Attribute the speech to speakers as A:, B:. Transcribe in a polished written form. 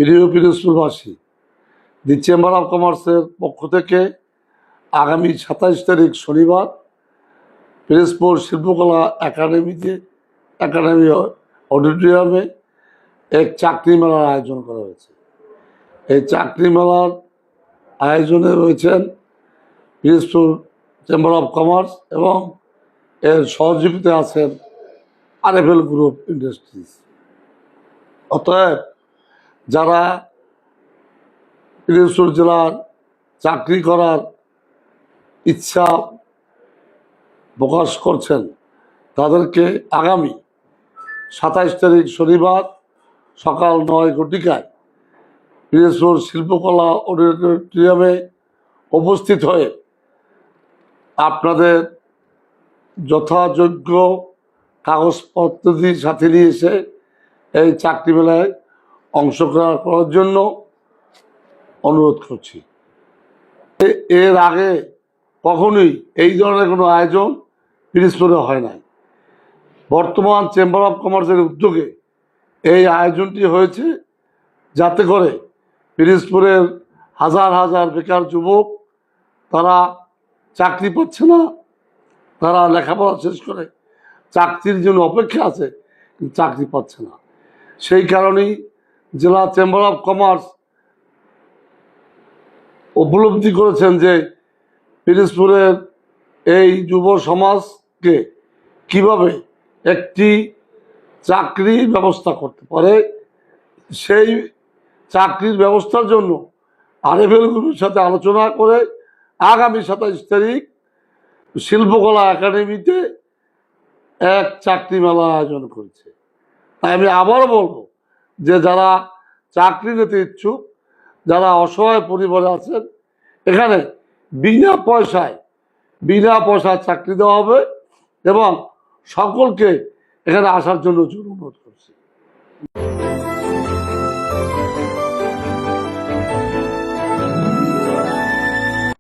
A: প্রিয় পিরোজপুরবাসী, দি chamber of কমার্সের পক্ষ থেকে আগামী 27 তারিখ শনিবার পিরোজপুর শিল্পকলা একাডেমি অডিটোরিয়ামে এক চাকরি মেলার আয়োজন করা হয়েছে। এই চাকরি মেলার আয়োজনে রয়েছেন পিরোজপুর চেম্বার অফ কমার্স এবং এর সহযোগিতা আছেন আরএফএল গ্রুপ ইন্ডাস্ট্রিজ। অতএব যারা পিরোজপুর জেলার চাকরি করার ইচ্ছা প্রকাশ করছেন তাদেরকে আগামী 27 তারিখ শনিবার সকাল 9 ঘটিকায় পিরোজপুর শিল্পকলা অডিটোরিয়ামে উপস্থিত হয়ে আপনাদের যথাযোগ্য কাগজপত্র দিয়ে সাথে নিয়ে এসে এই চাকরি মেলায় অংশগ্রহণ করার জন্য অনুরোধ করছি। এর আগে কখনোই এই ধরনের কোনো আয়োজন পিরোজপুরে হয় নাই। বর্তমান চেম্বার অফ কমার্সের উদ্যোগে এই আয়োজনটি হয়েছে যাতে করে পিরোজপুরের হাজার হাজার বেকার যুবক তারা চাকরি পাচ্ছে না, তারা লেখাপড়া শেষ করে চাকরির জন্য অপেক্ষা আছে কিন্তু চাকরি পাচ্ছে না। সেই কারণেই জেলা চেম্বার অফ কমার্স উপলব্ধি করেছেন যে পিরোজপুরের এই যুব সমাজকে কিভাবে একটি চাকরির ব্যবস্থা করতে পারে, সেই চাকরির ব্যবস্থার জন্য আরএফএল গ্রুপের সাথে আলোচনা করে আগামী 27 তারিখ শিল্পকলা একাডেমিতে এক চাকরি মেলা আয়োজন করেছে। তাই আমি আবারও বলবো যে যারা চাকরি নিতে ইচ্ছুক, যারা অসহায় পরিবারে আছেন, এখানে বিনা পয়সায় চাকরি দেওয়া হবে এবং সকলকে এখানে আসার জন্য অনুরোধ করছি।